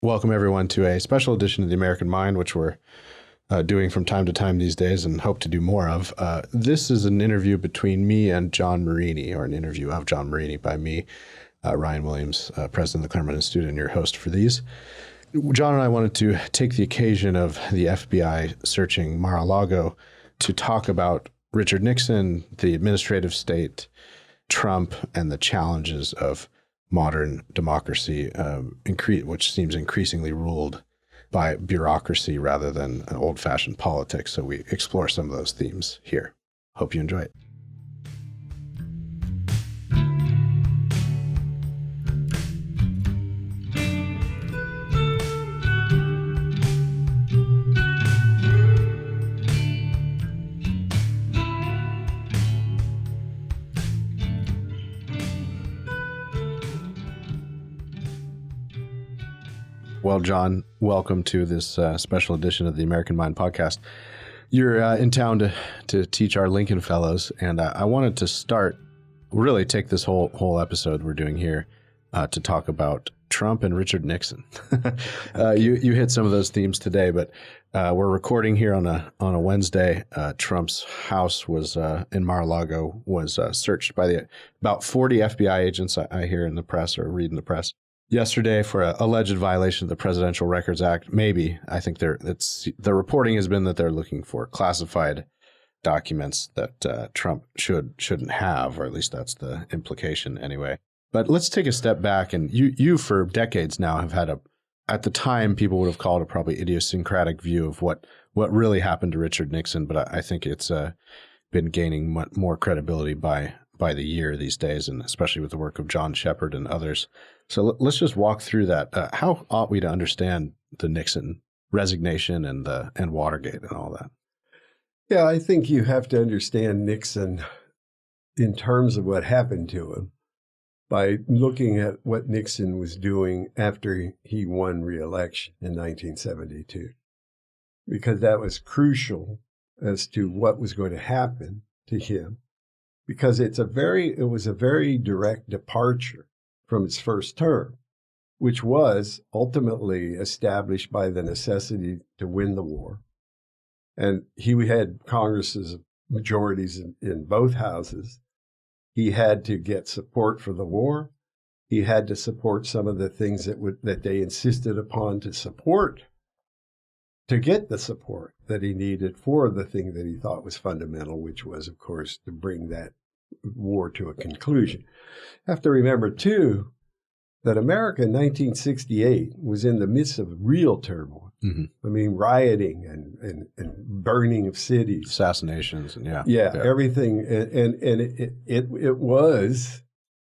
Welcome, everyone, to a special edition of The American Mind, which we're doing from time to time these days and hope to do more of. This is an interview between me and John Marini, or an interview of John Marini by me, Ryan Williams, president of the Claremont Institute, and your host for these. John and I wanted to take the occasion of the FBI searching Mar-a-Lago to talk about Richard Nixon, the administrative state, Trump, and the challenges of modern democracy, which seems increasingly ruled by bureaucracy rather than old-fashioned politics. So we explore some of those themes here. Hope you enjoy it. Well, John, welcome to this special edition of the American Mind podcast. You're in town to teach our Lincoln Fellows, and I wanted to really take this whole episode we're doing here to talk about Trump and Richard Nixon. You hit some of those themes today, but we're recording here on a Wednesday. Trump's house was in Mar-a-Lago was searched by about 40 FBI agents. I hear in the press or read in the press yesterday for an alleged violation of the Presidential Records Act. Maybe. I think the reporting has been that they're looking for classified documents that Trump shouldn't have, or at least that's the implication anyway. But let's take a step back. And you for decades now have had at the time, people would have called a probably idiosyncratic view of what really happened to Richard Nixon. But I think it's been gaining more credibility by the year these days, and especially with the work of John Shepard and others. So let's just walk through that. How ought we to understand the Nixon resignation and Watergate and all that? Yeah, I think you have to understand Nixon in terms of what happened to him by looking at what Nixon was doing after he won re-election in 1972, because that was crucial as to what was going to happen to him, because it was a very direct departure from its first term, which was ultimately established by the necessity to win the war. And he had Congress's majorities in both houses. He had to get support for the war. He had to support some of the things that they insisted upon to support, to get the support that he needed for the thing that he thought was fundamental, which was, of course, to bring that war to a conclusion. You have to remember, too, that America in 1968 was in the midst of real turmoil. Mm-hmm. I mean, rioting and burning of cities. Assassinations, and everything. And it was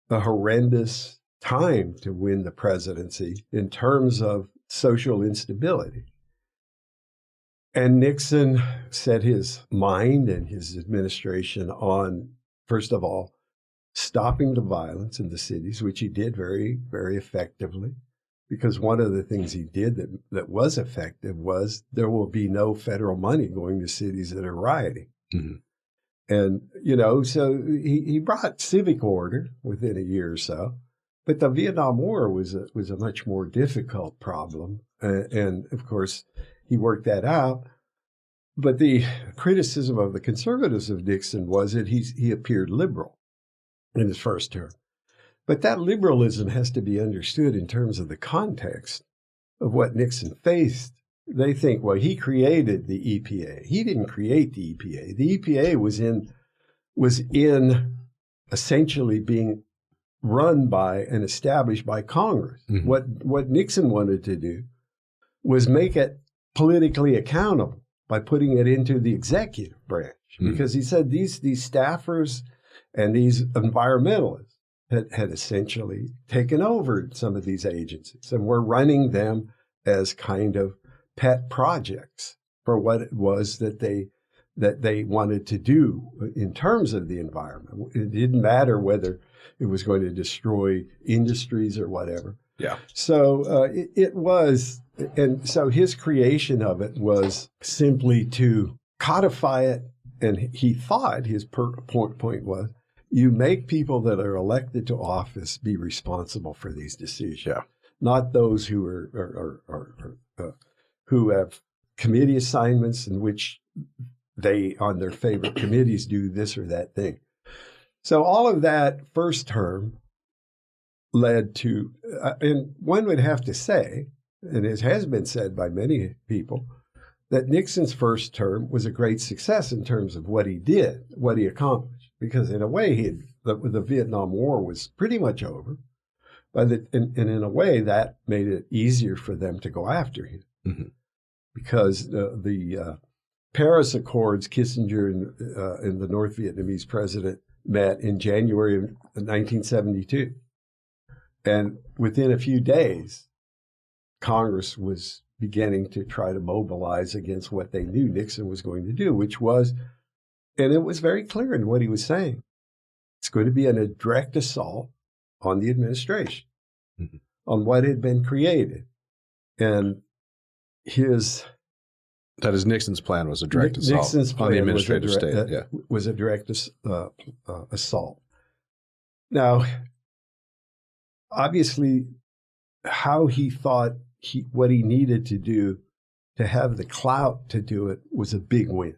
a horrendous time to win the presidency in terms of social instability. And Nixon set his mind and his administration on, first of all, stopping the violence in the cities, which he did very, very effectively, because one of the things he did that was effective was there will be no federal money going to cities that are rioting. Mm-hmm. And, so he brought civic order within a year or so. But the Vietnam War was a much more difficult problem. And of course, he worked that out. But the criticism of the conservatives of Nixon was that he appeared liberal in his first term. But that liberalism has to be understood in terms of the context of what Nixon faced. They think, well, he created the EPA. He didn't create the EPA. The EPA was in essentially being run by and established by Congress. Mm-hmm. What Nixon wanted to do was make it politically accountable by putting it into the executive branch. Mm-hmm. Because he said these staffers and these environmentalists had essentially taken over some of these agencies and were running them as kind of pet projects for what it was that they wanted to do in terms of the environment. It didn't matter whether it was going to destroy industries or whatever. Yeah. So it was, and so his creation of it was simply to codify it. And he thought his point was, you make people that are elected to office be responsible for these decisions. Yeah. not those who who have committee assignments in which they, on their favorite committees, do this or that thing. So all of that first term led to, and one would have to say, and it has been said by many people, that Nixon's first term was a great success in terms of what he did, what he accomplished, because in a way the Vietnam War was pretty much over, and in a way that made it easier for them to go after him, mm-hmm. because the Paris Accords, Kissinger and the North Vietnamese president met in January of 1972. And within a few days, Congress was beginning to try to mobilize against what they knew Nixon was going to do, which was, and it was very clear in what he was saying, it's going to be a direct assault on the administration, mm-hmm. on what had been created. And that is, Nixon's plan was a direct assault on the administrative state. Was a direct assault. Now, obviously, how he thought what he needed to do to have the clout to do it was a big win,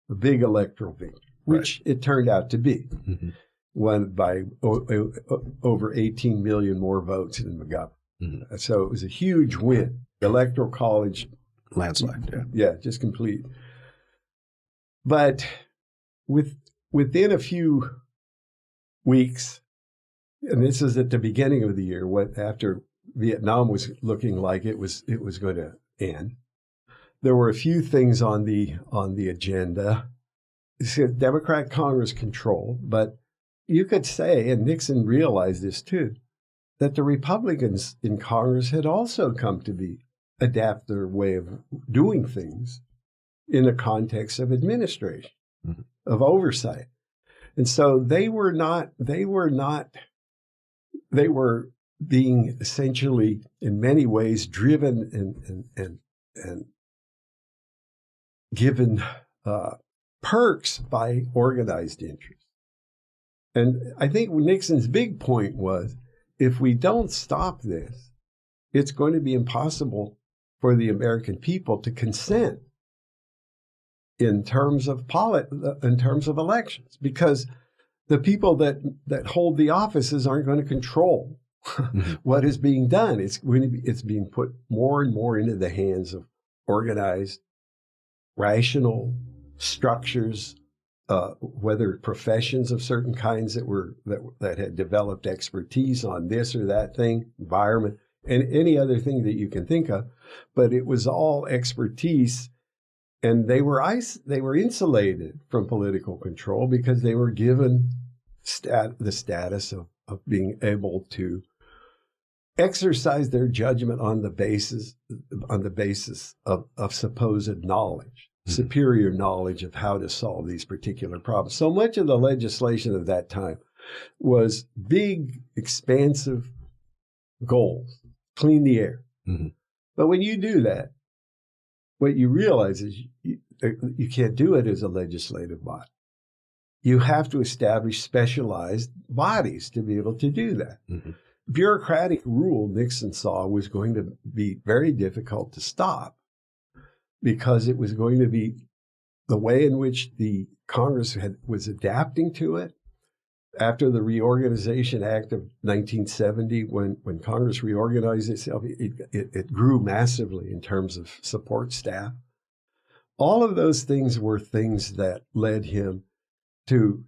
a big electoral victory, which it turned out to be, mm-hmm. won by over 18 million more votes than McGovern. Mm-hmm. So it was a huge win. The Electoral College landslide, just complete. But within a few weeks, and this is at the beginning of the year, after Vietnam was looking like it was going to end, there were a few things on the agenda. Democrat Congress control, but you could say, and Nixon realized this too, that the Republicans in Congress had also come to adapt their way of doing things in the context of administration, mm-hmm. of oversight. And so they were being essentially in many ways driven and given perks by organized interest. And I think Nixon's big point was, if we don't stop this, it's going to be impossible for the American people to consent in terms of elections, because the people that hold the offices aren't going to control mm-hmm. what is being done. It's being put more and more into the hands of organized, rational structures, whether professions of certain kinds that had developed expertise on this or that thing, environment, and any other thing that you can think of, but it was all expertise, and they were insulated from political control because they were given the status of being able to exercise their judgment on the basis of supposed knowledge, mm-hmm. superior knowledge of how to solve these particular problems. So much of the legislation of that time was big, expansive goals. Clean the air. Mm-hmm. But when you do that, what you realize is you can't do it as a legislative body. You have to establish specialized bodies to be able to do that. Mm-hmm. Bureaucratic rule, Nixon saw, was going to be very difficult to stop because it was going to be the way in which the Congress was adapting to it. After the Reorganization Act of 1970, when Congress reorganized itself, it grew massively in terms of support staff. All of those things were things that led him to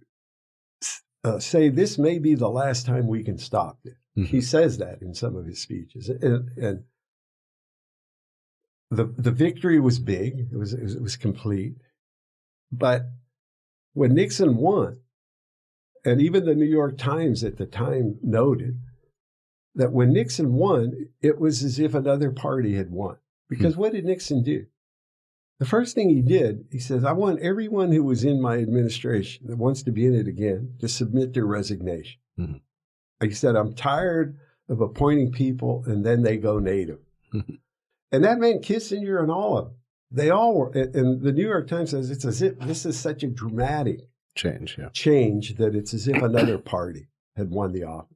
say, this may be the last time we can stop it. Mm-hmm. He says that in some of his speeches. And the victory was big. It was complete. But when Nixon won, and even the New York Times at the time noted that when Nixon won, it was as if another party had won. Because what did Nixon do? The first thing he did, he says, I want everyone who was in my administration that wants to be in it again to submit their resignation. Mm-hmm. He said, I'm tired of appointing people and then they go native. Mm-hmm. And that meant Kissinger and all of them. They all were. And the New York Times says it's as if this is such a dramatic change that it's as if another party had won the office.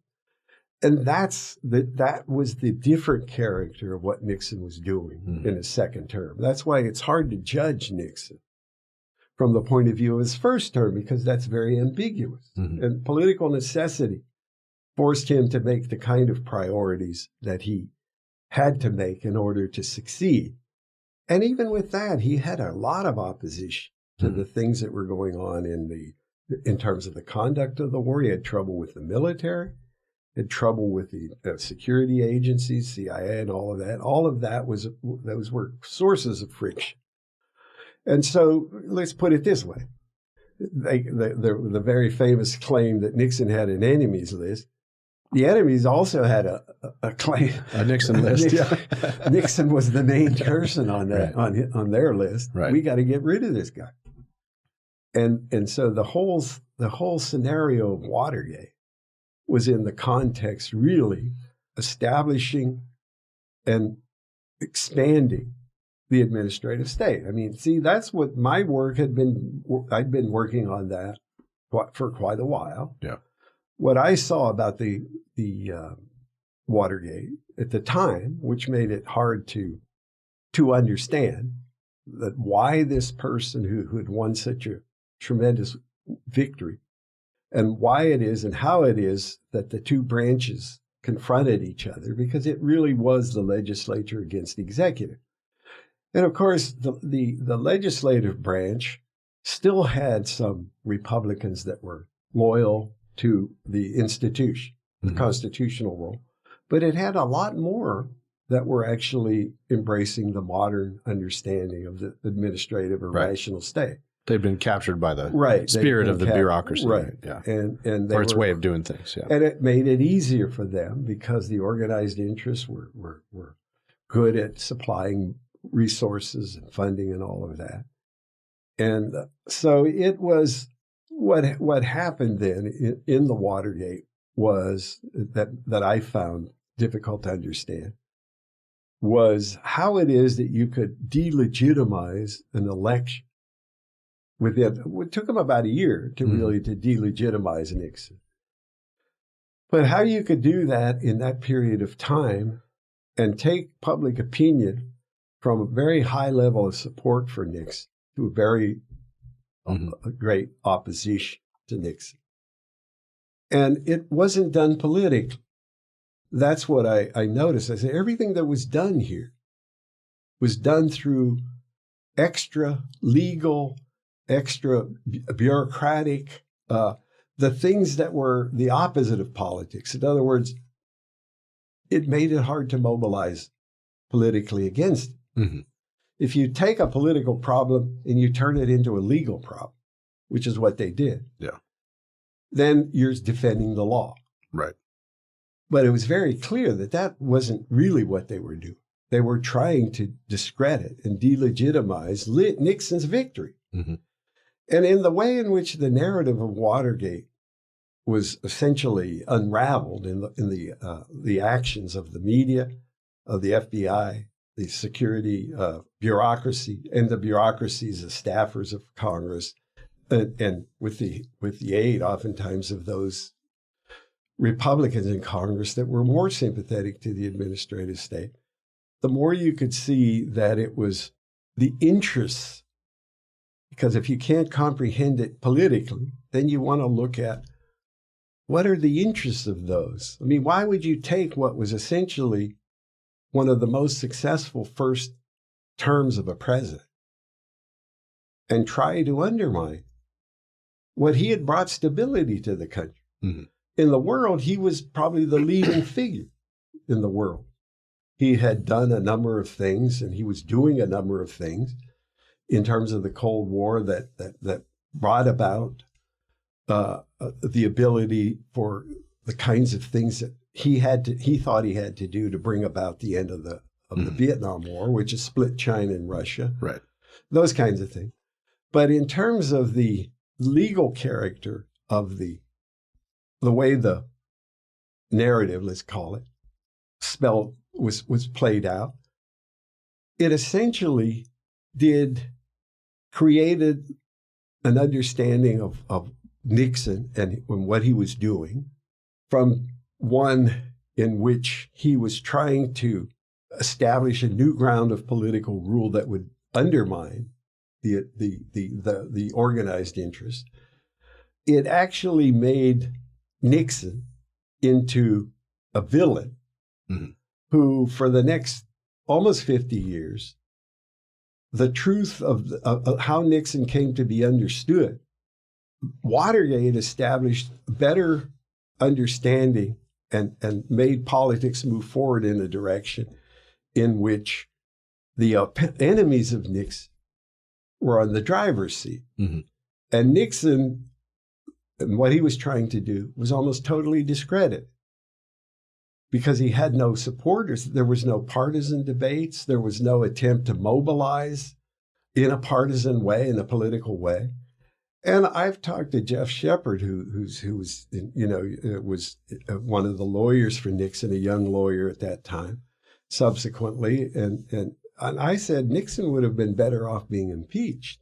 And that was the different character of what Nixon was doing in his second term. That's why it's hard to judge Nixon from the point of view of his first term, because that's very ambiguous. And political necessity forced him to make the kind of priorities that he had to make in order to succeed. And even with that, he had a lot of opposition to the things that were going on in terms of the conduct of the war. He had trouble with the military, had trouble with the security agencies, CIA, and all of that. All of that those were sources of friction. And so let's put it this way. The very famous claim that Nixon had an enemies list. The enemies also had a claim. A Nixon list. Nixon was the main person on that, Right. on their list. Right. We got to get rid of this guy. And so the whole scenario of Watergate was in the context really establishing and expanding the administrative state. I mean, see, that's what my work had been. I'd been working on that for quite a while. Yeah. What I saw about the Watergate at the time, which made it hard to understand that why this person who had won such a tremendous victory, and why it is and how it is that the two branches confronted each other, because it really was the legislature against the executive. And of course, the legislative branch still had some Republicans that were loyal to the institution, the constitutional role, but it had a lot more that were actually embracing the modern understanding of the administrative or rational state. They've been captured by the spirit of the bureaucracy. Right. Yeah. And or its way of doing things. Yeah. And it made it easier for them because the organized interests were good at supplying resources and funding and all of that. And so it was what happened then in the Watergate was that I found difficult to understand was how it is that you could delegitimize an election. It took him about a year to really to delegitimize Nixon. But how you could do that in that period of time and take public opinion from a very high level of support for Nixon to a very great opposition to Nixon. And it wasn't done politically. That's what I noticed. I said, everything that was done here was done through extra legal, extra bureaucratic, the things that were the opposite of politics. In other words, it made it hard to mobilize politically against it. If you take a political problem and you turn it into a legal problem, which is what they did, then you're defending the law. Right. But it was very clear that that wasn't really what they were doing. They were trying to discredit and delegitimize Nixon's victory. And in the way in which the narrative of Watergate was essentially unraveled in the actions of the media, of the FBI, the security bureaucracy, and the bureaucracies of staffers of Congress, and with the aid oftentimes of those Republicans in Congress that were more sympathetic to the administrative state, the more you could see that it was the interests. Because if you can't comprehend it politically, then you want to look at what are the interests of those. I mean, why would you take what was essentially one of the most successful first terms of a president and try to undermine what he had brought stability to the country? In the world, he was probably the leading figure in the world. He had done a number of things, and he was doing a number of things in terms of the Cold War that brought about the ability for the kinds of things that he thought he had to do to bring about the end of the Vietnam War, which is split China and Russia. Right. Those kinds of things. But in terms of the legal character of the way the narrative, let's call it, was played out, it essentially created an understanding of Nixon and what he was doing from one in which he was trying to establish a new ground of political rule that would undermine the organized interest. It actually made Nixon into a villain who, for the next almost 50 years, the truth of how Nixon came to be understood, Watergate established better understanding and made politics move forward in a direction in which the enemies of Nixon were on the driver's seat. And Nixon, and what he was trying to do, was almost totally discredited because he had no supporters. There was no partisan debates. There was no attempt to mobilize in a partisan way, in a political way. And I've talked to Jeff Shepard, who was, was one of the lawyers for Nixon, a young lawyer at that time, subsequently. And I said Nixon would have been better off being impeached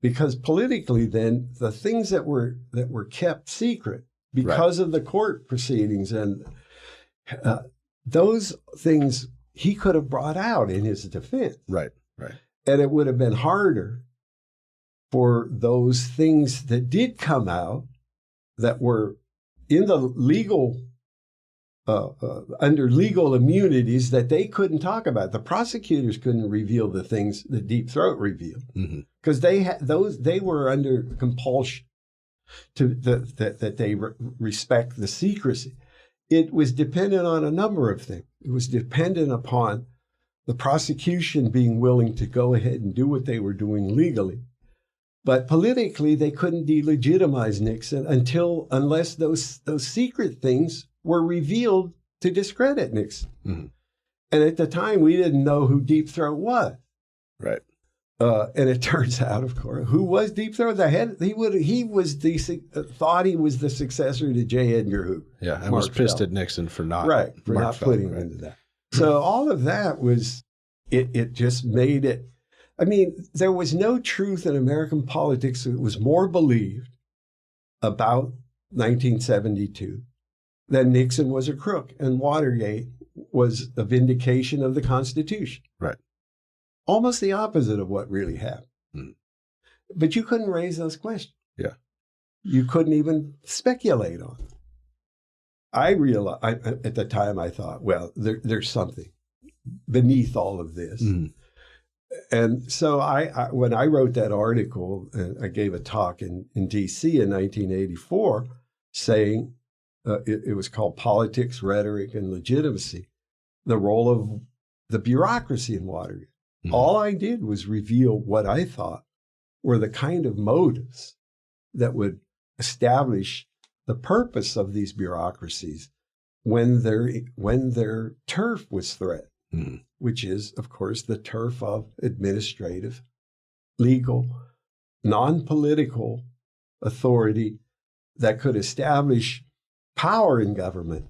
because politically then the things that were kept secret because of the court proceedings and those things he could have brought out in his defense. Right. And it would have been harder for those things that did come out that were in the legal, under legal immunities that they couldn't talk about. The prosecutors couldn't reveal the things that Deep Throat revealed because they were under compulsion that they respect the secrecy. It was dependent on a number of things. It was dependent upon the prosecution being willing to go ahead and do what they were doing legally. But politically, they couldn't delegitimize Nixon unless those secret things were revealed to discredit Nixon. And at the time, we didn't know who Deep Throat was. Right. And it turns out, of course, who was Deep Throat? He thought he was the successor to J. Edgar Hoover. Yeah, and was pissed at Nixon for not putting him into that. So all of that was, it just made it. I mean, there was no truth in American politics that was more believed about 1972 than Nixon was a crook and Watergate was a vindication of the Constitution. Right. Almost the opposite of what really happened. But you couldn't raise those questions. Yeah. You couldn't even speculate on them. I realized, at the time I thought, well, there's something beneath all of this. And so when I wrote that article, I gave a talk in D.C. in 1984 saying, it was called Politics, Rhetoric, and Legitimacy, the role of the bureaucracy in Watergate. All I did was reveal what I thought were the kind of motives that would establish the purpose of these bureaucracies when their turf was threatened, which is, of course, the turf of administrative, legal, non-political authority that could establish power in government,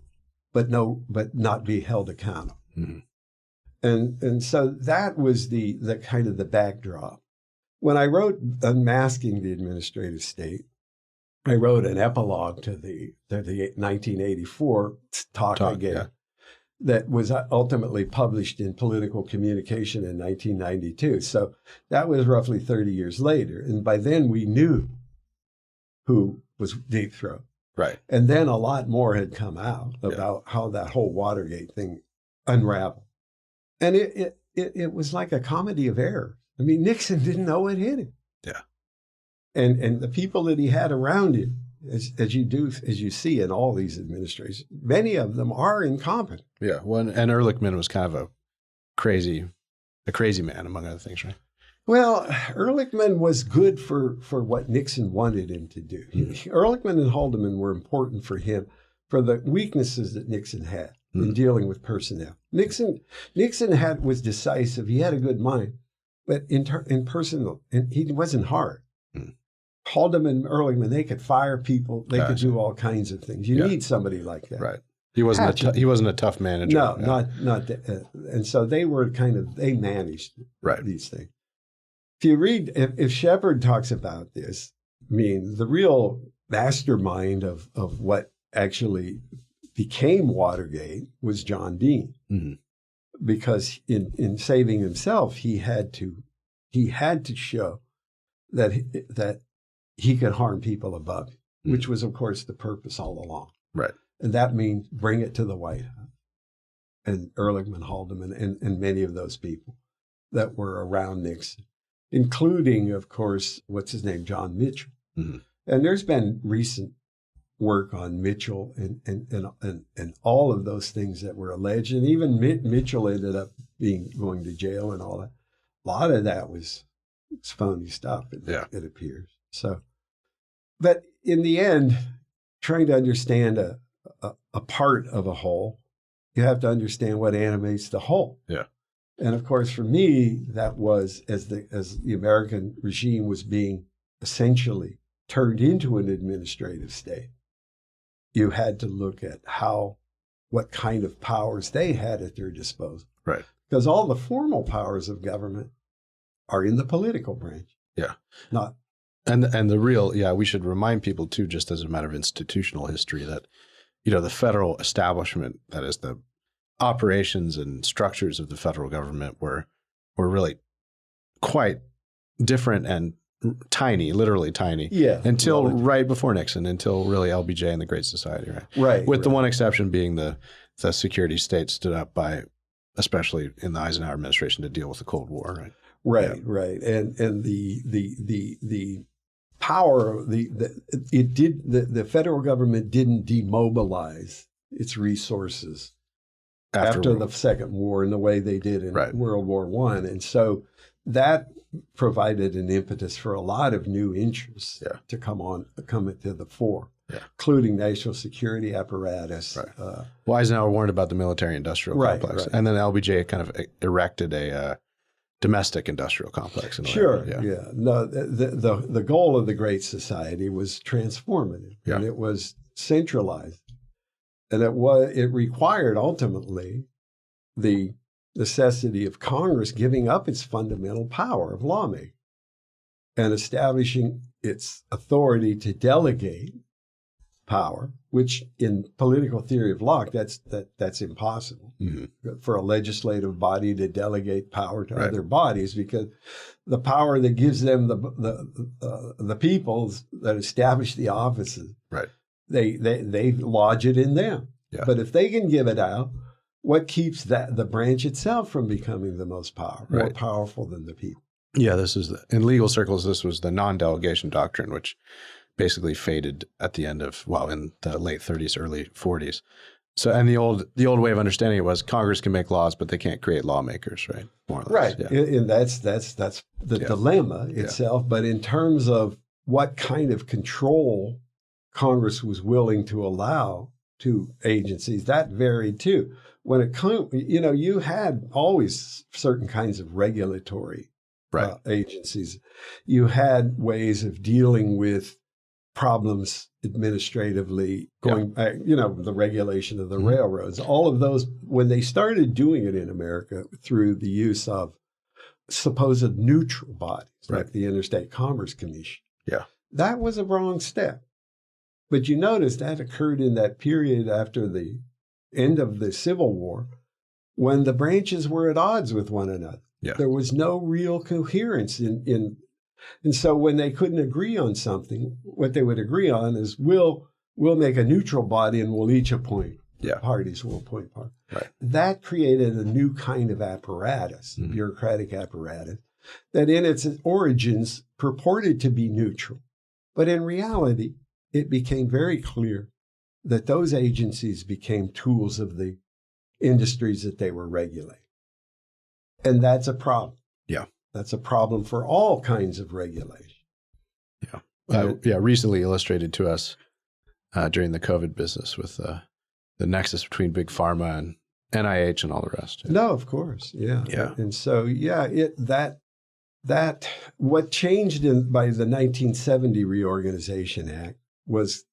but not be held accountable. And so that was the kind of the backdrop. When I wrote Unmasking the Administrative State, I wrote an epilogue to the 1984 talk I gave that was ultimately published in Political Communication in 1992. So that was roughly 30 years later. And by then we knew who was Deep Throat. Right. And then a lot more had come out about how that whole Watergate thing unraveled. And it was like a comedy of errors. I mean, Nixon didn't know what hit him. Yeah. And the people that he had around him, as you see in all these administrations, many of them are incompetent. Yeah. Well, and Ehrlichman was kind of a crazy man, among other things, right? Well, Ehrlichman was good for what Nixon wanted him to do. Ehrlichman and Haldeman were important for him for the weaknesses that Nixon had in dealing with personnel. Nixon was decisive. He had a good mind, but in personal, and he wasn't hard. Haldeman, Ehrlichman, they could fire people. They could do all kinds of things. You need somebody like that. Right. He wasn't a tough manager. No, not that. And so they were they managed these things. If you read, if Shepard talks about this, I mean, the real mastermind of what actually became Watergate was John Dean, because in saving himself, he had to show that he could harm people above him, which was, of course, the purpose all along. Right. And that means bring it to the White House. And Ehrlichman, Haldeman, and many of those people that were around Nixon, including, of course, what's his name, John Mitchell. And there's been recent work on Mitchell and all of those things that were alleged. And even Mitchell ended up going to jail and all that. A lot of that was phony stuff, it appears. So, but in the end, trying to understand a part of a whole, you have to understand what animates the whole. Yeah. And of course, for me, that was as the American regime was being essentially turned into an administrative state. You had to look at what kind of powers they had at their disposal. Right. Because all the formal powers of government are in the political branch. Yeah. Not. And the real, we should remind people too, just as a matter of institutional history, that the federal establishment, that is the operations and structures of the federal government, were really quite different and tiny, literally tiny. Yeah. Until right before Nixon, until really LBJ and the Great Society, right? Right. With the one exception being the security state stood up by, especially in the Eisenhower administration, to deal with the Cold War, right? Right, yeah. Right. And the power, the federal government didn't demobilize its resources after the Second War in the way they did in World War I. And so that provided an impetus for a lot of new interests to come into the fore, including national security apparatus. Right. Eisenhower warned about the military-industrial complex, and then LBJ kind of erected a domestic industrial complex. Sure, yeah. No, the goal of the Great Society was transformative, and it was centralized, and it required ultimately the necessity of Congress giving up its fundamental power of lawmaking and establishing its authority to delegate power, which in political theory of law, that's impossible for a legislative body to delegate power to other bodies, because the power that gives them the people that establish the offices, they lodge it in them. Yeah. But if they can give it out, what keeps the branch itself from becoming the most more powerful than the people? Yeah, in legal circles, this was the non-delegation doctrine, which basically faded at the end of, in the late 30s, early 40s. So, and the old way of understanding it was Congress can make laws, but they can't create lawmakers, right? More or less. Right. Yeah. And that's the dilemma itself. But in terms of what kind of control Congress was willing to allow to agencies, that varied too. When it comes, you had always certain kinds of regulatory agencies. You had ways of dealing with problems administratively, going back, the regulation of the railroads, all of those, when they started doing it in America through the use of supposed neutral bodies, like the Interstate Commerce Commission. Yeah. That was a wrong step. But you notice that occurred in that period after the end of the Civil War, when the branches were at odds with one another. Yeah. There was no real coherence and so when they couldn't agree on something, what they would agree on is we'll make a neutral body and we'll each appoint parties. Will appoint parties. Right. That created a new kind of apparatus, bureaucratic apparatus, that in its origins purported to be neutral. But in reality, it became very clear that those agencies became tools of the industries that they were regulating. And that's a problem. Yeah. That's a problem for all kinds of regulation. Yeah. Recently illustrated to us during the COVID business with the nexus between Big Pharma and NIH and all the rest. No, of course. Yeah. Yeah. And so, that what changed by the 1970 Reorganization Act was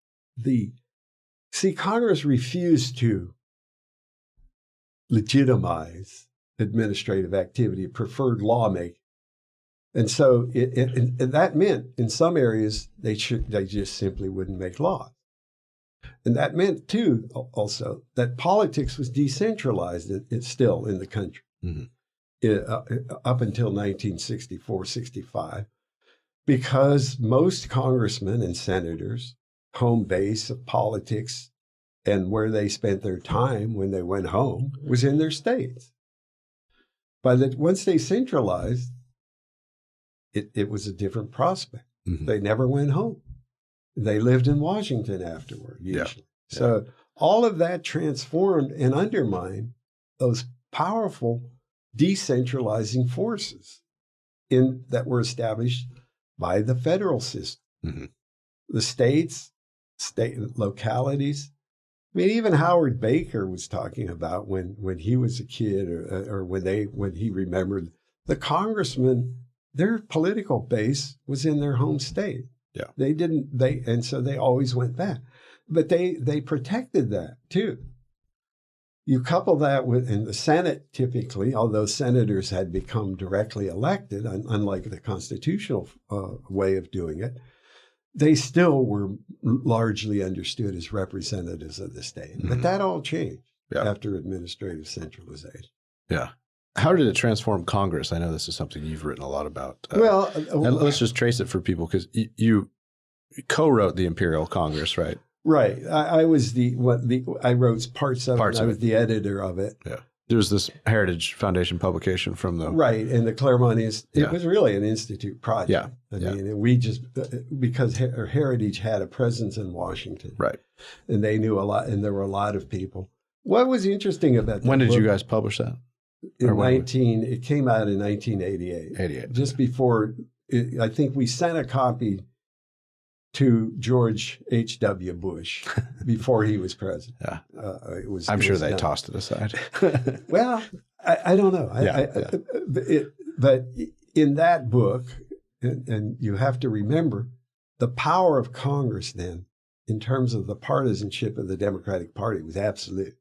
Congress refused to legitimize administrative activity, it preferred lawmaking. And so that meant in some areas they just simply wouldn't make laws. And that meant, too, also, that politics was decentralized still in the country up until 1964, 65, because most congressmen and senators, home base of politics and where they spent their time when they went home was in their states. But once they centralized, it was a different prospect. They never went home. They lived in Washington afterward, usually. Yeah. So all of that transformed and undermined those powerful decentralizing forces that were established by the federal system. The states, state localities. I mean, even Howard Baker was talking about when he was a kid, or when he remembered the congressmen, their political base was in their home state. Yeah, and so they always went back, but they protected that too. You couple that with, in the Senate, typically, although senators had become directly elected, unlike the constitutional way of doing it, they still were largely understood as representatives of the state. But that all changed after administrative centralization. Yeah. How did it transform Congress? I know this is something you've written a lot about. Let's just trace it for people, because you co-wrote the Imperial Congress, right? Right. I was I wrote parts of it. I was the editor of it. Yeah. There was this Heritage Foundation publication from the... Right. And the Claremont it was really an institute project. Yeah. I mean, and we just, because Heritage had a presence in Washington. Right. And they knew a lot, and there were a lot of people. What was interesting about that When did you guys publish that? It came out in 1988. 88. Just before, I think we sent a copy to George H.W. Bush before he was president. Yeah. I'm sure they tossed it aside. Well, I don't know. But in that book, and you have to remember, the power of Congress then, in terms of the partisanship of the Democratic Party, was absolute.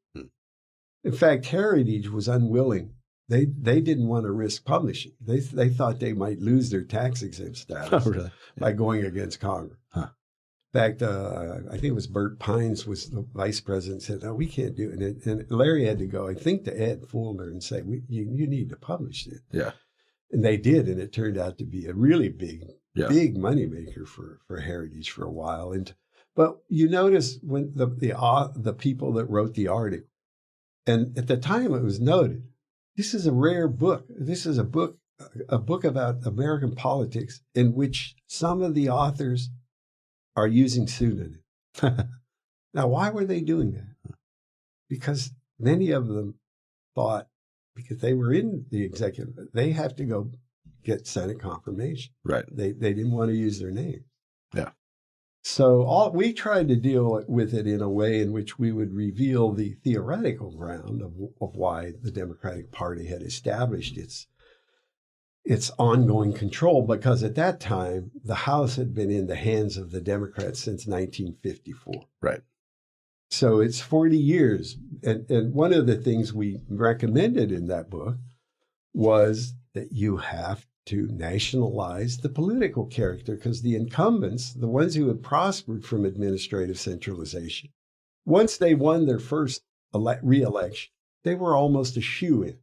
In fact, Heritage was unwilling. They didn't want to risk publishing. They thought they might lose their tax-exempt status by going against Congress. Huh. In fact, I think it was Bert Pines was the vice president, said, no, we can't do it. And Larry had to go, I think, to Ed Fulner and say, you need to publish it. Yeah. And they did, and it turned out to be a really big moneymaker for Heritage for a while. But you notice when the people that wrote the article, and at the time it was noted, this is a rare book. This is a book about American politics in which some of the authors are using pseudonyms. Now, why were they doing that? Because many of them thought, because they were in the executive, they have to go get Senate confirmation. Right. They didn't want to use their name. Yeah. So we tried to deal with it in a way in which we would reveal the theoretical ground of why the Democratic Party had established its ongoing control, because at that time, the House had been in the hands of the Democrats since 1954. Right. So it's 40 years. And one of the things we recommended in that book was that you have to nationalize the political character, because the incumbents, the ones who had prospered from administrative centralization, once they won their first re-election, they were almost a shoo-in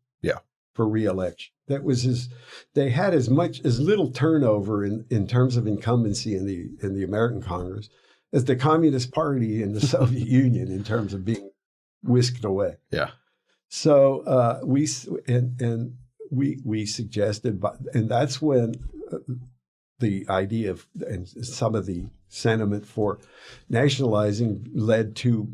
for re-election. They had as little turnover in terms of incumbency in the American Congress as the Communist Party in the Soviet Union in terms of being whisked away. Yeah. So we suggested, and that's when the idea of, and some of the sentiment for nationalizing led to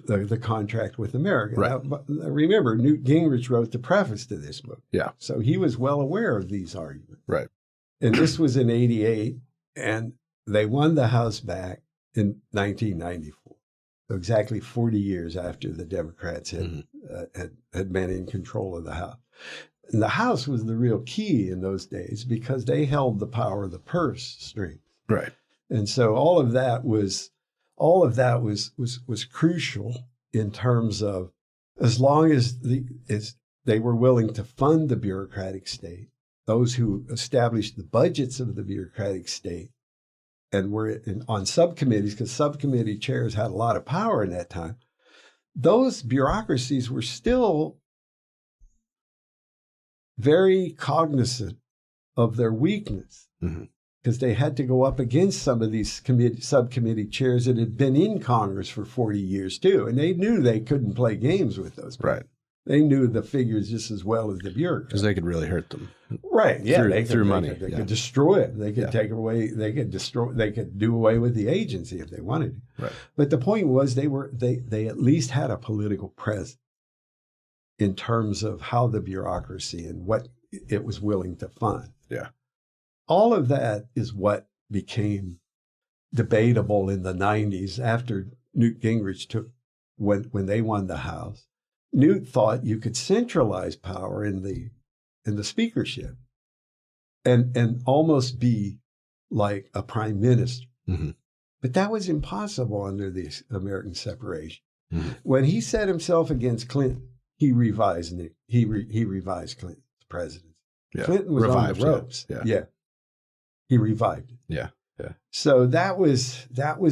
the contract with America. Right. Now, remember, Newt Gingrich wrote the preface to this book. Yeah. So he was well aware of these arguments. Right. And this was in 88, and they won the House back in 1994. So exactly 40 years after the Democrats had been in control of the House. And the House was the real key in those days because they held the power of the purse strings. Right. And so all of that was crucial in terms of, as long as they were willing to fund the bureaucratic state, those who established the budgets of the bureaucratic state and were on subcommittees, because subcommittee chairs had a lot of power in that time, those bureaucracies were still very cognizant of their weakness, because they had to go up against some of these subcommittee chairs that had been in Congress for 40 years too, and they knew they couldn't play games with those people. Right. They knew the figures just as well as the bureaucrats. Because they could really hurt them. Right. Yeah. Through money. They could destroy it. They could take away. They could destroy. They could do away with the agency if they wanted to. Right. But the point was, they at least had a political presence in terms of how the bureaucracy and what it was willing to fund. Yeah. All of that is what became debatable in the 90s after Newt Gingrich when they won the House. Newt thought you could centralize power in the speakership and almost be like a prime minister. But that was impossible under the American separation. When he set himself against Clinton, he revised Clinton's presidency. Yeah. Clinton was Revived on the ropes. it. Yeah. He revived it. Yeah. So that was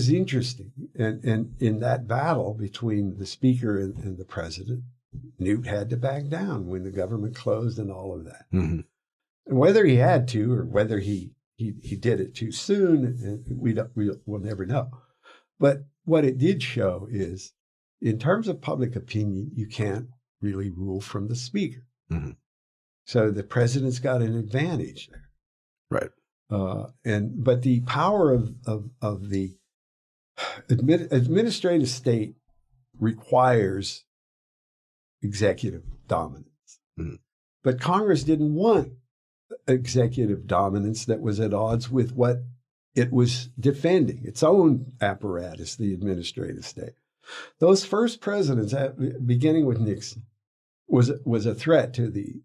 interesting. And in that battle between the speaker and the president, Newt had to back down when the government closed and all of that. And whether he had to or whether he did it too soon, we'll never know. But what it did show is, in terms of public opinion, you can't really rule from the speaker. So the president's got an advantage there. Right. But the power of the administrative state requires executive dominance. But Congress didn't want executive dominance that was at odds with what it was defending, its own apparatus, the administrative state. Those first presidents, beginning with Nixon, was a threat to the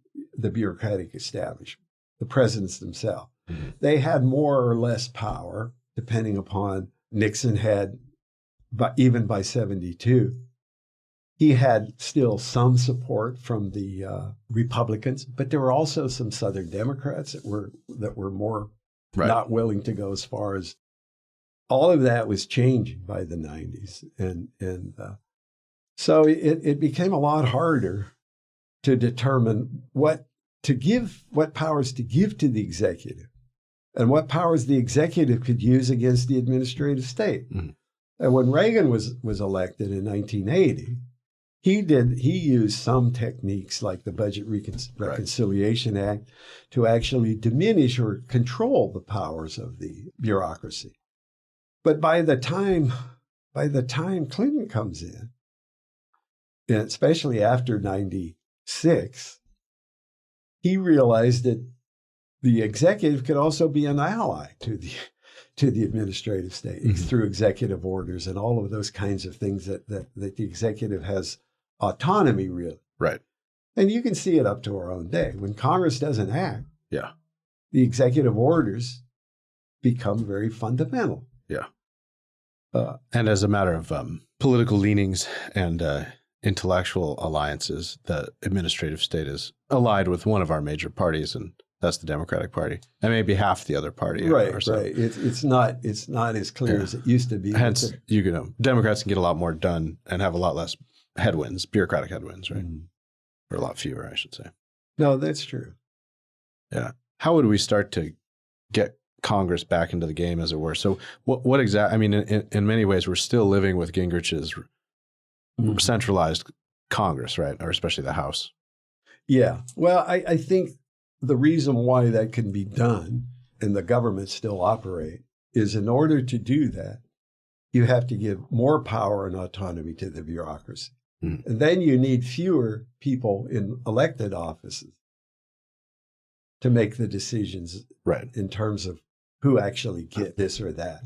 bureaucratic establishment, the presidents themselves. They had more or less power, depending upon Nixon had, even by 72, he had still some support from the Republicans, but there were also some Southern Democrats that were more not willing to go as far as. All of that was changing by the 90s, and so it became a lot harder to determine what powers to give to the executive, and what powers the executive could use against the administrative state. And when Reagan was elected in 1980, he used some techniques like the Budget Reconciliation Act to actually diminish or control the powers of the bureaucracy. But by the time Clinton comes in, and especially after 96, he realized that the executive could also be an ally to the administrative state through executive orders and all of those kinds of things that the executive has autonomy, really. Right. And you can see it up to our own day. When Congress doesn't act, the executive orders become very fundamental. And as a matter of political leanings and intellectual alliances, the administrative state is allied with one of our major parties, and that's the Democratic Party, and maybe half the other party. Right. It's not as clear as it used to be. Hence, Democrats can get a lot more done and have a lot less headwinds, bureaucratic headwinds, right? Or a lot fewer, I should say. No, that's true. Yeah. How would we start to get Congress back into the game, as it were? So what exactly, I mean, in many ways, we're still living with Gingrich's centralized Congress, right? Or especially the House. Yeah. Well, I think the reason why that can be done and the government still operate is, in order to do that, you have to give more power and autonomy to the bureaucracy. And then you need fewer people in elected offices to make the decisions in terms of who actually get this or that.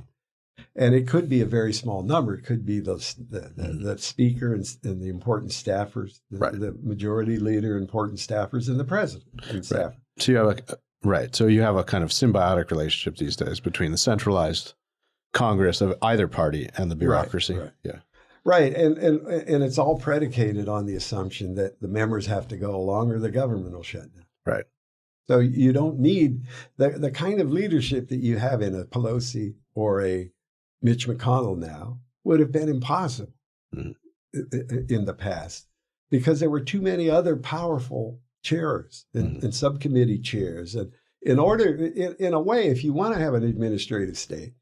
And it could be a very small number. It could be the speaker and the important staffers, the majority leader, important staffers, and the president and staffers. So you have a kind of symbiotic relationship these days between the centralized Congress of either party and the bureaucracy. Right. And it's all predicated on the assumption that the members have to go along or the government will shut down. Right. So you don't need the kind of leadership that you have in a Pelosi or a Mitch McConnell now would have been impossible in the past, because there were too many other powerful chairs and subcommittee chairs. And in a way, if you want to have an administrative state,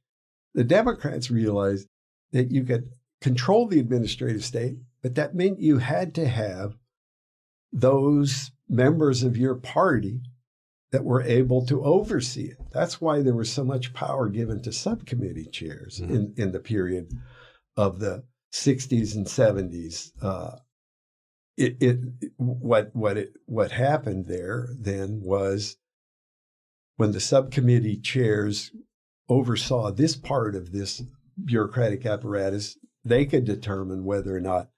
the Democrats realized that you could control the administrative state, but that meant you had to have those members of your party that were able to oversee it. That's why there was so much power given to subcommittee chairs in the period of the 60s and 70s. What happened there then was, when the subcommittee chairs oversaw this part of this bureaucratic apparatus, they could determine whether or not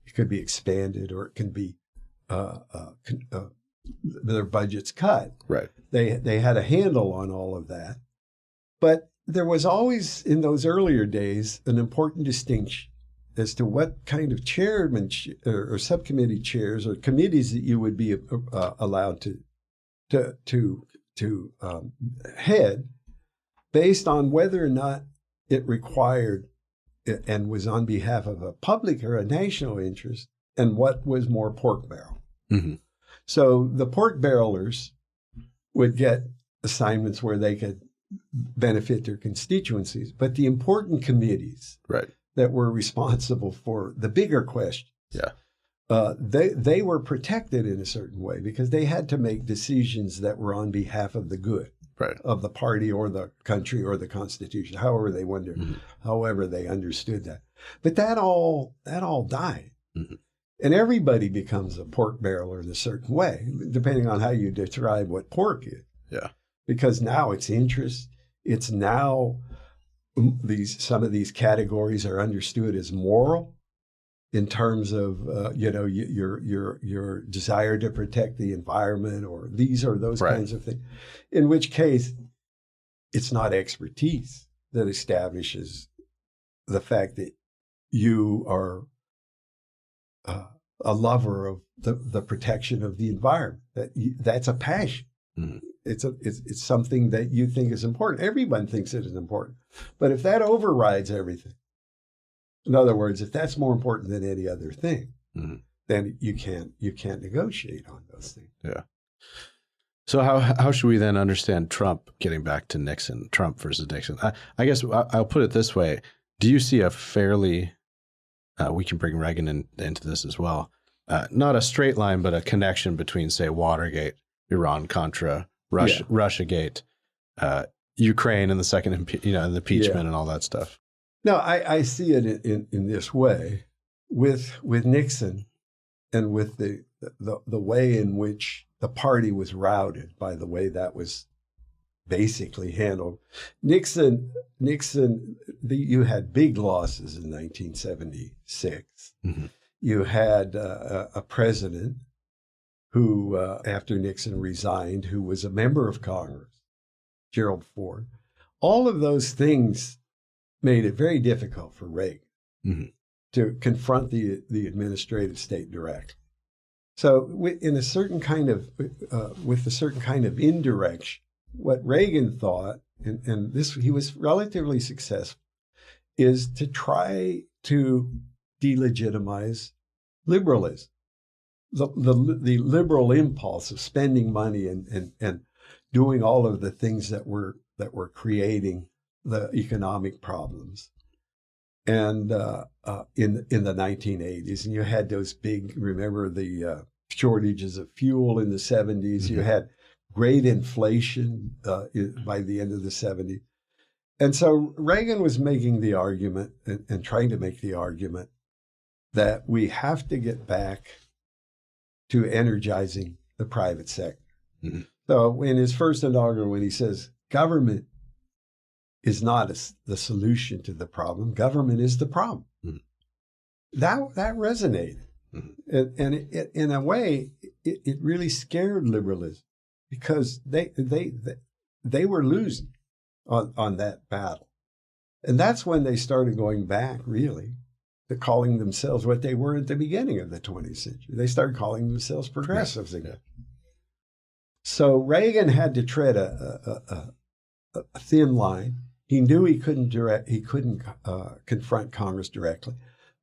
it could be expanded or it can be their budgets cut. Right. They had a handle on all of that. But there was always, in those earlier days, an important distinction as to what kind of chairman or subcommittee chairs or committees that you would be allowed to head, based on whether or not it required and was on behalf of a public or a national interest, and what was more pork barrel. Mm-hmm. So the pork barrelers would get assignments where they could benefit their constituencies, but the important committees that were responsible for the bigger questions, they were protected in a certain way, because they had to make decisions that were on behalf of the good of the party or the country or the Constitution, however they understood that. But that all died. Mm-hmm. And everybody becomes a pork barreler in a certain way, depending on how you describe what pork is. Yeah. Because now it's interest. It's now some of these categories are understood as moral, in terms of your desire to protect the environment, or these or those kinds of things. In which case, it's not expertise that establishes the fact that you are a lover of the protection of the environment. That's a passion. Mm-hmm. It's something that you think is important. Everyone thinks it is important. But if that overrides everything, in other words, if that's more important than any other thing, then you can't negotiate on those things. Yeah. So how should we then understand Trump, getting back to Nixon, Trump versus Nixon? I guess I'll put it this way. Do you see a fairly, we can bring Reagan into this as well, not a straight line, but a connection between, say, Watergate, Iran-Contra, Russiagate, Ukraine, and the second impeachment and all that stuff? No, I see it in this way with Nixon, and with the way in which the party was routed by the way that was basically handled. Nixon, you had big losses in 1976. Mm-hmm. You had a president who, after Nixon resigned, who was a member of Congress, Gerald Ford. All of those things made it very difficult for Reagan to confront the administrative state directly. So, with a certain kind of indirection, what Reagan thought, and this he was relatively successful, is to try to delegitimize liberalism, the liberal impulse of spending money and doing all of the things that were creating the economic problems. And in the 1980s, and you had those big, remember the shortages of fuel in the 70s. Mm-hmm. You had great inflation by the end of the 70s. And so Reagan was making the argument and trying to make the argument that we have to get back to energizing the private sector. Mm-hmm. So in his first inaugural, when he says government is not the solution to the problem, government is the problem. Mm-hmm. That resonated. Mm-hmm. And it, in a way, it really scared liberalism, because they were losing on that battle. And that's when they started going back, really, to calling themselves what they were at the beginning of the 20th century. They started calling themselves progressives again. So Reagan had to tread a thin line. He knew he couldn't confront Congress directly,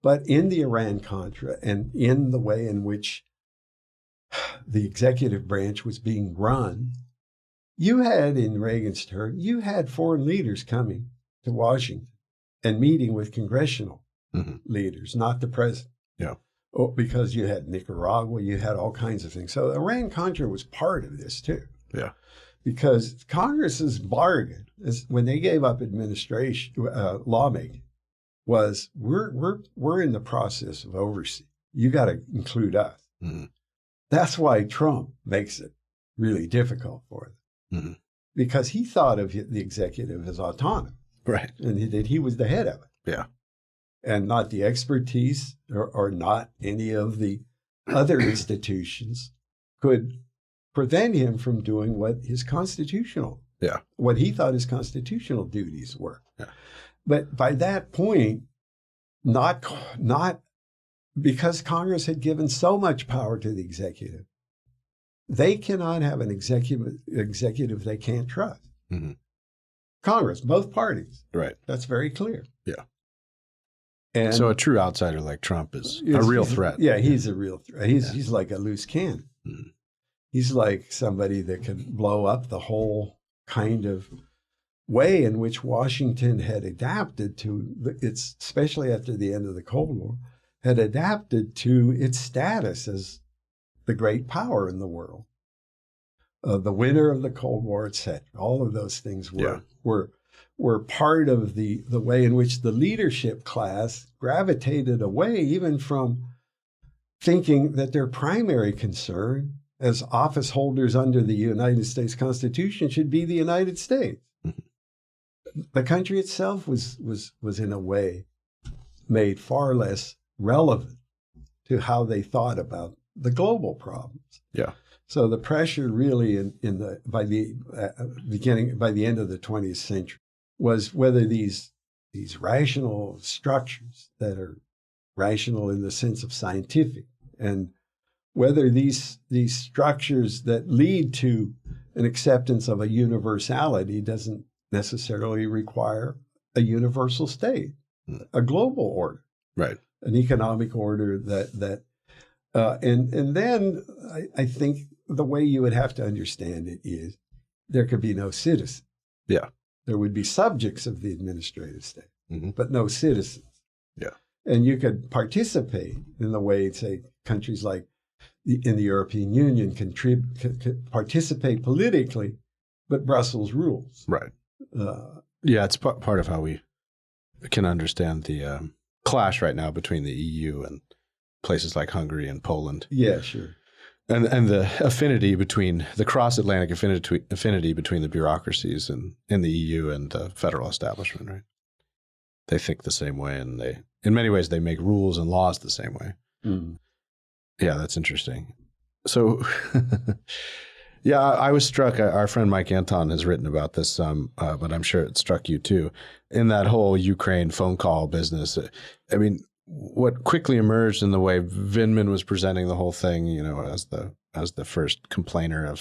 but in the Iran-Contra and in the way in which the executive branch was being run, you had, in Reagan's term, you had foreign leaders coming to Washington and meeting with congressional leaders, not the president. Yeah. Because you had Nicaragua, you had all kinds of things. So Iran-Contra was part of this too. Yeah. Because Congress's bargain, when they gave up administration, lawmaking, was we're in the process of overseeing. You got to include us. Mm-hmm. That's why Trump makes it really difficult for them, because he thought of the executive as autonomous, right, and that he was the head of it. Yeah. And not the expertise or not any of the other institutions could prevent him from doing what he thought his constitutional duties were. Yeah. But by that point, not because Congress had given so much power to the executive, they cannot have an executive they can't trust. Mm-hmm. Congress, both parties. Right. That's very clear. Yeah. And so a true outsider like Trump is a real threat. Yeah, he's a real threat. He's like a loose cannon. Mm. He's like somebody that can blow up the whole kind of way in which Washington had adapted to its, especially after the end of the Cold War, had adapted to its status as the great power in the world. The winner of the Cold War, etc. All of those things were part of the way in which the leadership class gravitated away even from thinking that their primary concern as office holders under the United States Constitution should be the United States. Mm-hmm. The country itself was in a way made far less relevant to how they thought about the global problems. Yeah. So the pressure really by the end of the 20th century was whether these rational structures that are rational in the sense of scientific, and whether these structures that lead to an acceptance of a universality doesn't necessarily require a universal state, a global order, right, an economic order and then I think the way you would have to understand it is there could be no citizen. Yeah. There would be subjects of the administrative state, but no citizens. Yeah. And you could participate in the way, say, countries like in the European Union can participate politically, but Brussels rules. Right. Yeah, it's part of how we can understand the clash right now between the EU and places like Hungary and Poland. Yeah, sure. And the affinity between the cross-Atlantic affinity between the bureaucracies in the EU and the federal establishment, right? They think the same way, and in many ways they make rules and laws the same way. Mm. Yeah, that's interesting. So, yeah, I was struck. Our friend Mike Anton has written about this some, but I'm sure it struck you too. In that whole Ukraine phone call business, I mean, what quickly emerged in the way Vindman was presenting the whole thing, as the first complainer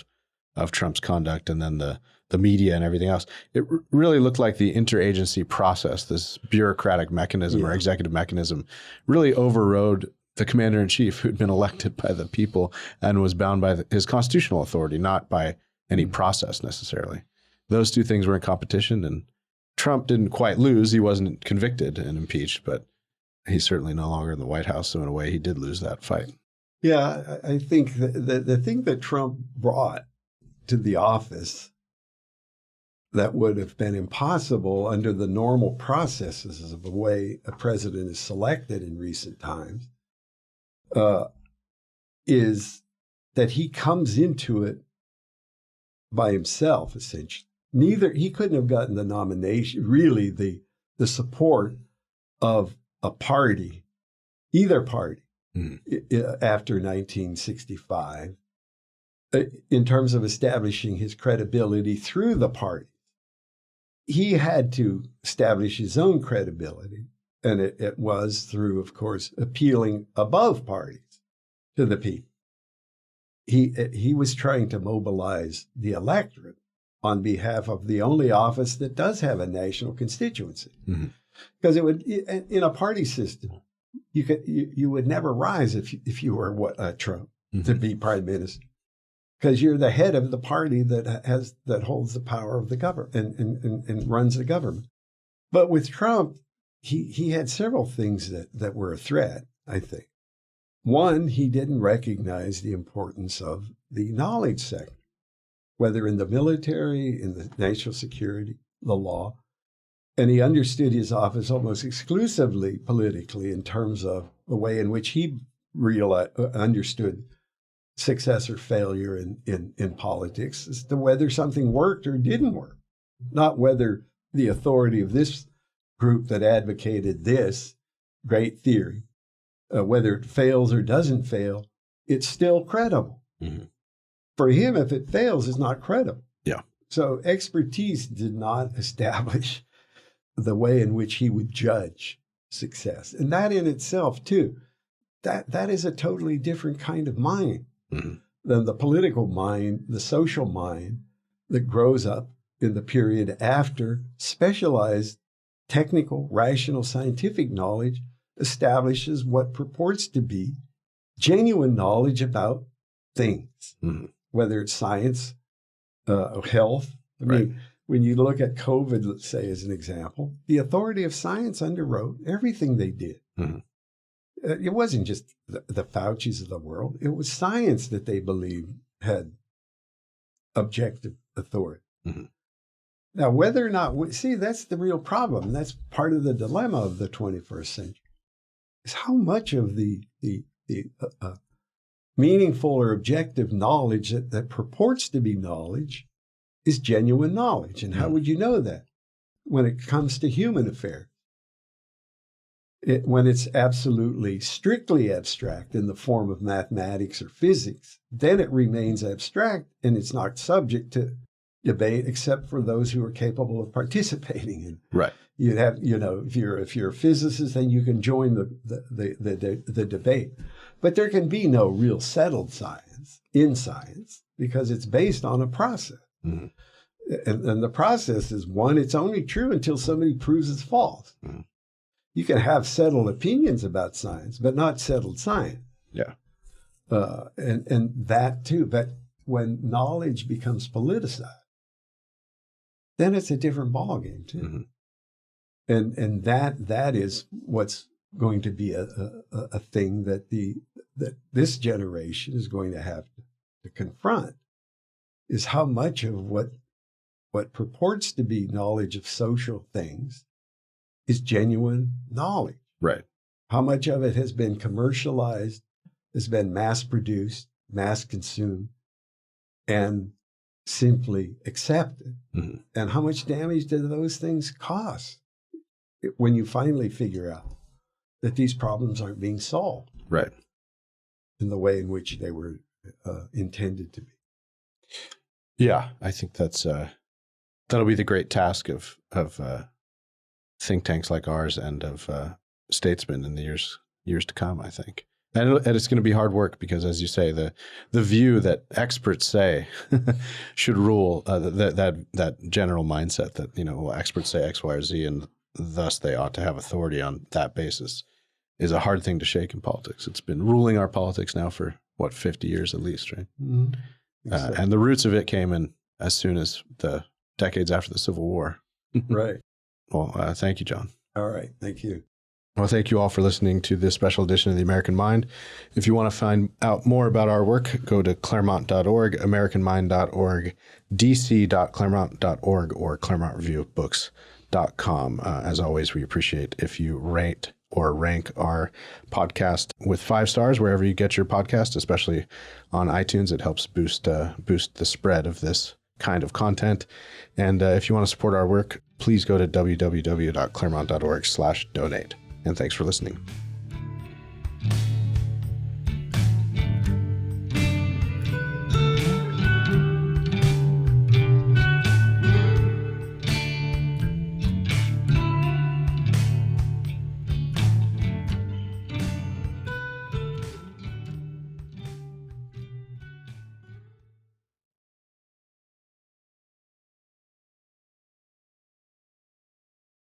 of Trump's conduct, and then the media and everything else, it really looked like the interagency process, this bureaucratic mechanism or executive mechanism, really overrode the commander-in-chief who'd been elected by the people and was bound by his constitutional authority, not by any process necessarily. Those two things were in competition, and Trump didn't quite lose. He wasn't convicted and impeached, but he's certainly no longer in the White House, so in a way he did lose that fight. Yeah, I think the thing that Trump brought to the office that would have been impossible under the normal processes of the way a president is selected in recent times is that he comes into it by himself, essentially. He couldn't have gotten the nomination, really the support of a party, either party, after 1965, in terms of establishing his credibility through the party. He had to establish his own credibility, and it was through, of course, appealing above parties to the people. He was trying to mobilize the electorate on behalf of the only office that does have a national constituency. Mm-hmm. Because it would, in a party system, you would never rise if you were Trump to be prime minister, because you're the head of the party that holds the power of the government and runs the government. But with Trump, he had several things that were a threat, I think. One, he didn't recognize the importance of the knowledge sector, whether in the military, in the national security, the law. And he understood his office almost exclusively politically in terms of the way in which he understood success or failure in politics as to whether something worked or didn't work, not whether the authority of this group that advocated this great theory, whether it fails or doesn't fail, it's still credible. Mm-hmm. For him, if it fails, it's not credible. Yeah. So expertise did not establish the way in which he would judge success. And that in itself, too, that is a totally different kind of mind than the political mind, the social mind that grows up in the period after specialized technical, rational, scientific knowledge establishes what purports to be genuine knowledge about things, whether it's science, health. I mean, when you look at COVID, let's say, as an example, the authority of science underwrote everything they did. Mm-hmm. It wasn't just the Faucis of the world. It was science that they believed had objective authority. Mm-hmm. Now, whether or not, that's the real problem. That's part of the dilemma of the 21st century, is how much of the meaningful or objective knowledge that purports to be knowledge is genuine knowledge. And how would you know that? When it comes to human affairs. When it's absolutely, strictly abstract in the form of mathematics or physics, then it remains abstract and it's not subject to debate except for those who are capable of participating in. Right. You have, if you're a physicist, then you can join the debate. But there can be no real settled science in science because it's based on a process. Mm-hmm. And the process is, one, it's only true until somebody proves it's false. Mm-hmm. You can have settled opinions about science, but not settled science. Yeah. And that too. But when knowledge becomes politicized, then it's a different ballgame too. Mm-hmm. And that is what's going to be a thing that this generation is going to have to confront, is how much of what purports to be knowledge of social things is genuine knowledge. Right. How much of it has been commercialized, has been mass-produced, mass-consumed, and simply accepted. Mm-hmm. And how much damage do those things cause when you finally figure out that these problems aren't being solved. Right. In the way in which they were intended to be. Yeah, I think that'll be the great task of think tanks like ours and of statesmen in the years to come, I think. And it's going to be hard work because, as you say, the view that experts say should rule, that general mindset that, experts say X, Y, or Z, and thus they ought to have authority on that basis, is a hard thing to shake in politics. It's been ruling our politics now for, 50 years at least, right? Mm-hmm. Exactly. And the roots of it came in as soon as the decades after the Civil War. Right. Well, thank you, John. All right. Thank you. Well, thank you all for listening to this special edition of The American Mind. If you want to find out more about our work, go to claremont.org, americanmind.org, dc.claremont.org, or claremontreviewbooks.com. As always, we appreciate if you rate or rank our podcast with 5 stars wherever you get your podcast, especially on iTunes. It helps boost the spread of this kind of content. And if you want to support our work, please go to www.claremont.org/donate. And thanks for listening.